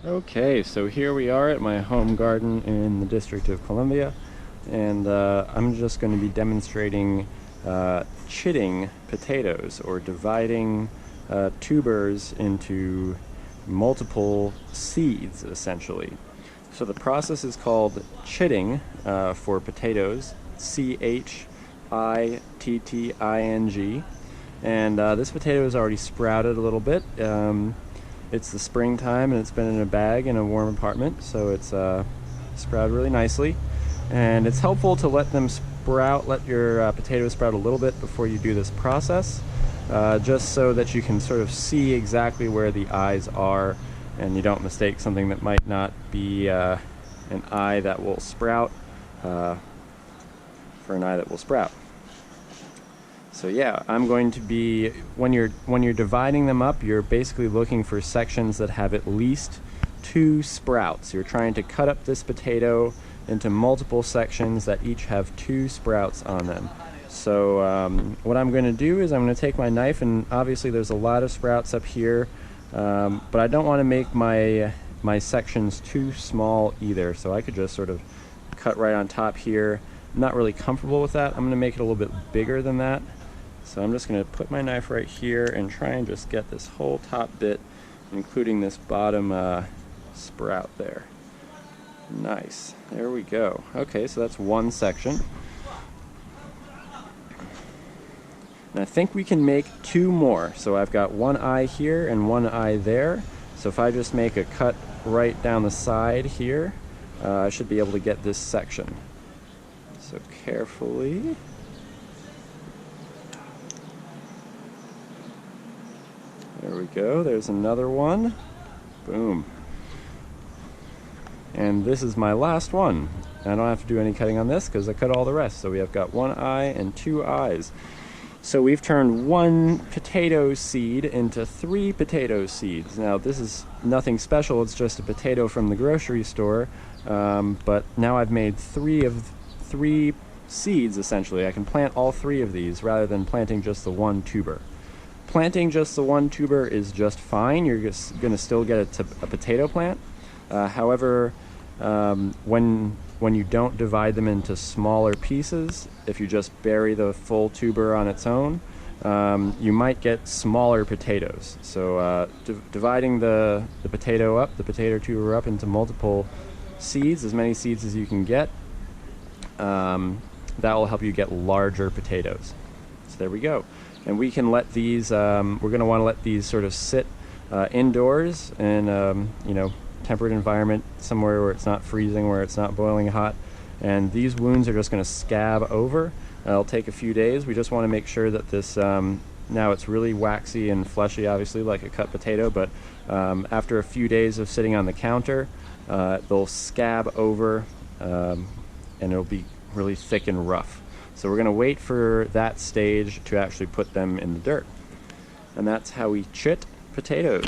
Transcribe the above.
Okay, so here we are at my home garden in the District of Columbia, and I'm just going to be demonstrating chitting potatoes, or dividing tubers into multiple seeds, essentially. So the process is called chitting for potatoes, C-H-I-T-T-I-N-G, and this potato is already sprouted a little bit. It's the springtime and it's been in a bag in a warm apartment, so it's sprouted really nicely. And it's helpful to let them sprout, let your potatoes sprout a little bit before you do this process, just so that you can sort of see exactly where the eyes are and you don't mistake something that might not be an eye that will sprout for an eye that will sprout. So yeah, I'm going to be, when you're dividing them up, you're basically looking for sections that have at least 2 sprouts. You're trying to cut up this potato into multiple sections that each have 2 sprouts on them. So what I'm going to do is I'm going to take my knife, and obviously there's a lot of sprouts up here, but I don't want to make my sections too small either, so I could just sort of cut right on top here. I'm not really comfortable with that. I'm going to make it a little bit bigger than that. So I'm just going to put my knife right here and try and just get this whole top bit, including this bottom sprout there. Nice. There we go. Okay, so that's one section. And I think we can make 2 more. So I've got one eye here and one eye there. So if I just make a cut right down the side here, I should be able to get this section. So carefully. There we go, there's another one. Boom. And this is my last one. I don't have to do any cutting on this because I cut all the rest. So we have got 1 eye and 2 eyes. So we've turned 1 potato seed into 3 potato seeds. Now this is nothing special, it's just a potato from the grocery store. But now I've made 3 seeds essentially. I can plant all 3 of these rather than planting just the 1 tuber. Planting just the 1 tuber is just fine. You're just going to still get a potato plant. However, when you don't divide them into smaller pieces, if you just bury the full tuber on its own, you might get smaller potatoes. So dividing the potato tuber up into multiple seeds, as many seeds as you can get, that will help you get larger potatoes. So there we go. And we can let these, we're going to want to let these sort of sit indoors in temperate environment, somewhere where it's not freezing, where it's not boiling hot. And these wounds are just going to scab over. It'll take a few days. We just want to make sure that this, now it's really waxy and fleshy, obviously, like a cut potato, but after a few days of sitting on the counter, they'll scab over and it'll be really thick and rough. So we're going to wait for that stage to actually put them in the dirt. And that's how we chit potatoes.